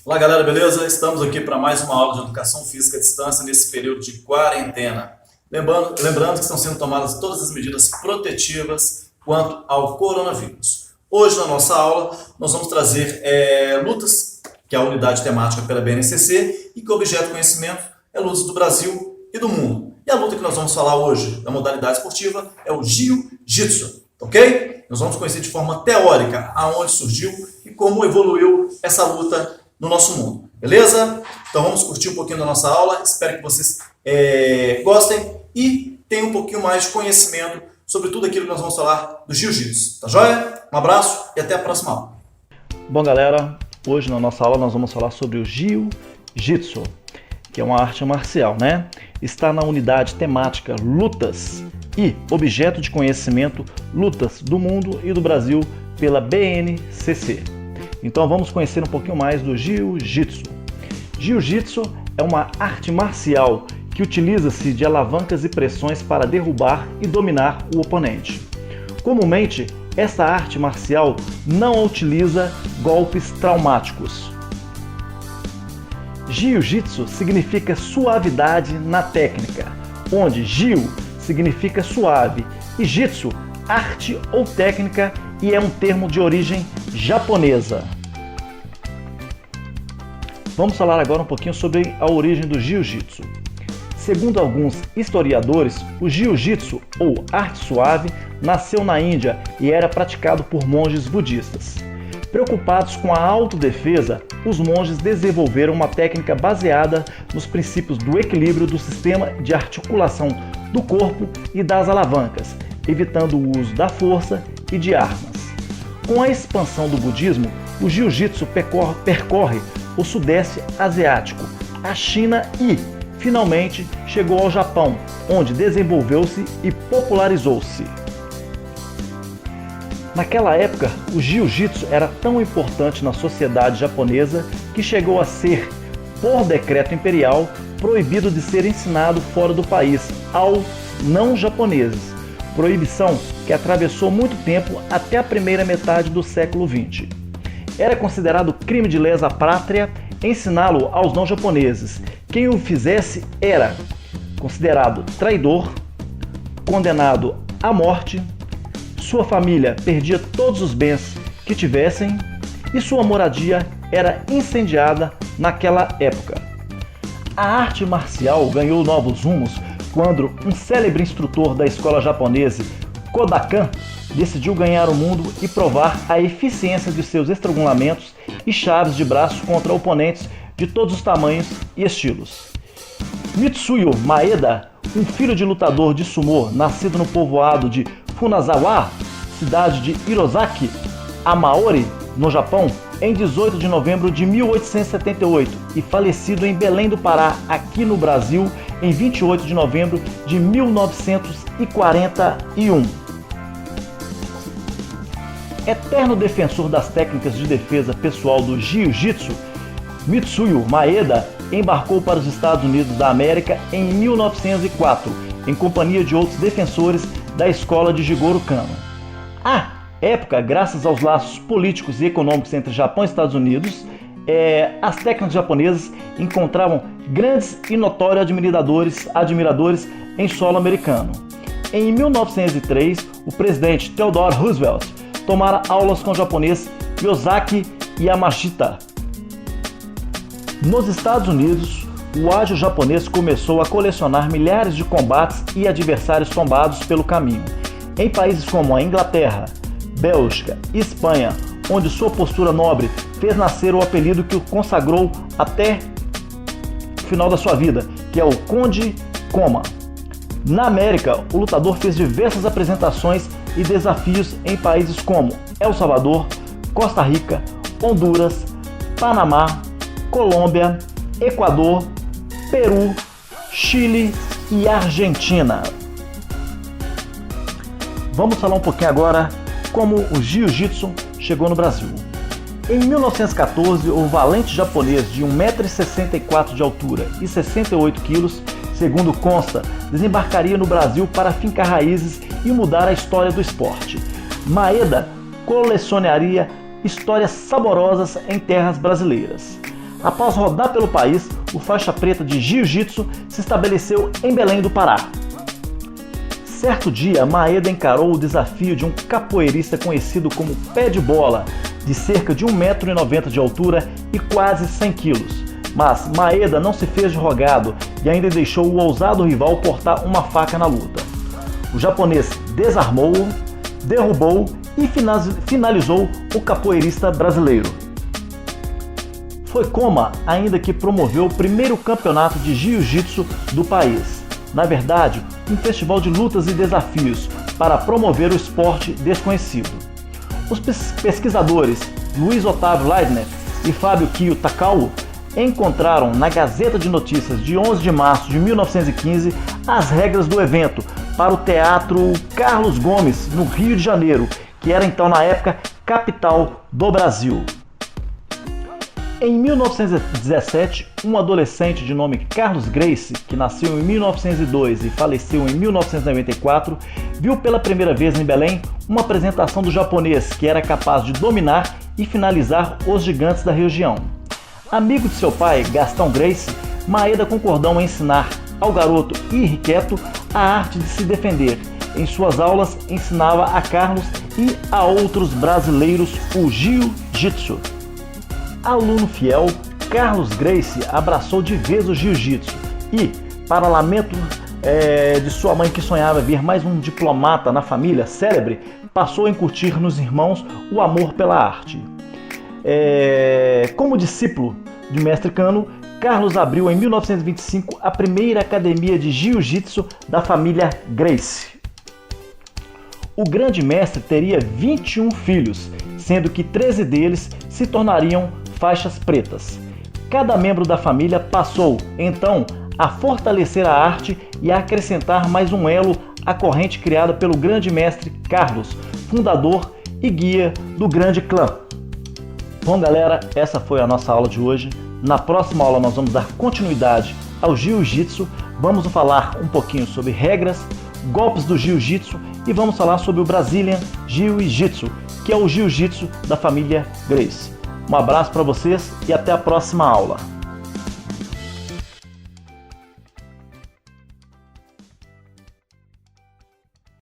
Olá galera, beleza? Estamos aqui para mais uma aula de Educação Física à Distância nesse período de quarentena. Lembrando que estão sendo tomadas todas as medidas protetivas quanto ao coronavírus. Hoje na nossa aula nós vamos trazer lutas, que é a unidade temática pela BNCC, e que o objeto de conhecimento é lutas do Brasil e do mundo. E a luta que nós vamos falar hoje da modalidade esportiva é o Jiu-Jitsu, ok? Nós vamos conhecer de forma teórica aonde surgiu e como evoluiu essa luta no nosso mundo, beleza? Então vamos curtir um pouquinho da nossa aula, espero que vocês gostem e tenham um pouquinho mais de conhecimento sobre tudo aquilo que nós vamos falar do Jiu-Jitsu, tá joia? Um abraço e até a próxima aula. Bom galera, hoje na nossa aula nós vamos falar sobre o Jiu-Jitsu, que é uma arte marcial, né? Está na unidade temática Lutas e objeto de conhecimento Lutas do Mundo e do Brasil pela BNCC. Então vamos conhecer um pouquinho mais do Jiu-Jitsu. Jiu-Jitsu é uma arte marcial que utiliza-se de alavancas e pressões para derrubar e dominar o oponente. Comumente, essa arte marcial não utiliza golpes traumáticos. Jiu-Jitsu significa suavidade na técnica, onde Jiu significa suave e Jitsu, arte ou técnica, e é um termo de origem japonesa. Vamos falar agora um pouquinho sobre a origem do Jiu-Jitsu. Segundo alguns historiadores, o Jiu-Jitsu, ou arte suave, nasceu na Índia e era praticado por monges budistas. Preocupados com a autodefesa, os monges desenvolveram uma técnica baseada nos princípios do equilíbrio do sistema de articulação do corpo e das alavancas, evitando o uso da força e de armas. Com a expansão do budismo, o Jiu-Jitsu percorre o Sudeste Asiático, a China e, finalmente, chegou ao Japão, onde desenvolveu-se e popularizou-se. Naquela época, o Jiu-Jitsu era tão importante na sociedade japonesa que chegou a ser, por decreto imperial, proibido de ser ensinado fora do país aos não-japoneses. Proibição que atravessou muito tempo até a primeira metade do século XX. Era considerado crime de lesa pátria ensiná-lo aos não-japoneses. Quem o fizesse era considerado traidor, condenado à morte, sua família perdia todos os bens que tivessem e sua moradia era incendiada naquela época. A arte marcial ganhou novos rumos quando um célebre instrutor da escola japonesa, Kodokan, decidiu ganhar o mundo e provar a eficiência de seus estrangulamentos e chaves de braço contra oponentes de todos os tamanhos e estilos. Mitsuyo Maeda, um filho de lutador de sumô nascido no povoado de Funazawa, cidade de Hirosaki, Amaori, no Japão, em 18 de novembro de 1878 e falecido em Belém do Pará, aqui no Brasil, em 28 de novembro de 1941. Eterno defensor das técnicas de defesa pessoal do Jiu-Jitsu, Mitsuyo Maeda embarcou para os Estados Unidos da América em 1904, em companhia de outros defensores da escola de Jigoro Kano. À época, graças aos laços políticos e econômicos entre Japão e Estados Unidos, as técnicas japonesas encontravam grandes e notórios admiradores em solo americano. Em 1903, o presidente Theodore Roosevelt tomara aulas com o japonês Yosaki Yamashita. Nos Estados Unidos, o ágil japonês começou a colecionar milhares de combates e adversários tombados pelo caminho. Em países como a Inglaterra, Bélgica e Espanha, onde sua postura nobre fez nascer o apelido que o consagrou até o final da sua vida, que é o Conde Koma. Na América, o lutador fez diversas apresentações e desafios em países como El Salvador, Costa Rica, Honduras, Panamá, Colômbia, Equador, Peru, Chile e Argentina. Vamos falar um pouquinho agora como o Jiu-Jitsu chegou no Brasil. Em 1914, o valente japonês de 1,64 m de altura e 68 kg, segundo consta, desembarcaria no Brasil para fincar raízes e mudar a história do esporte. Maeda colecionaria histórias saborosas em terras brasileiras. Após rodar pelo país, o faixa preta de jiu-jitsu se estabeleceu em Belém do Pará. Certo dia, Maeda encarou o desafio de um capoeirista conhecido como Pé de Bola, de cerca de 1,90 m de altura e quase 100 kg. Mas Maeda não se fez de rogado e ainda deixou o ousado rival portar uma faca na luta. O japonês desarmou-o, derrubou e finalizou o capoeirista brasileiro. Foi Koma ainda que promoveu o primeiro campeonato de jiu-jitsu do país. Na verdade, um festival de lutas e desafios para promover o esporte desconhecido. Os pesquisadores Luiz Otávio Leitner e Fábio Kio Takao encontraram na Gazeta de Notícias de 11 de março de 1915 as regras do evento para o Teatro Carlos Gomes, no Rio de Janeiro, que era então na época capital do Brasil. Em 1917, um adolescente de nome Carlos Gracie, que nasceu em 1902 e faleceu em 1994, viu pela primeira vez em Belém uma apresentação do japonês que era capaz de dominar e finalizar os gigantes da região. Amigo de seu pai, Gastão Gracie, Maeda concordou em ensinar ao garoto irrequieto a arte de se defender. Em suas aulas, ensinava a Carlos e a outros brasileiros o jiu-jitsu. Aluno fiel, Carlos Gracie abraçou de vez o jiu-jitsu e, para lamento de sua mãe que sonhava ver mais um diplomata na família célebre, passou a incutir nos irmãos o amor pela arte. Como discípulo de mestre Kano, Carlos abriu em 1925 a primeira academia de jiu-jitsu da família Gracie. O grande mestre teria 21 filhos, sendo que 13 deles se tornariam faixas pretas. Cada membro da família passou, então, a fortalecer a arte e a acrescentar mais um elo à corrente criada pelo grande mestre Carlos, fundador e guia do grande clã. Bom, galera, essa foi a nossa aula de hoje. Na próxima aula nós vamos dar continuidade ao jiu-jitsu, vamos falar um pouquinho sobre regras, golpes do jiu-jitsu e vamos falar sobre o Brazilian Jiu-Jitsu, que é o jiu-jitsu da família Gracie. Um abraço para vocês e até a próxima aula.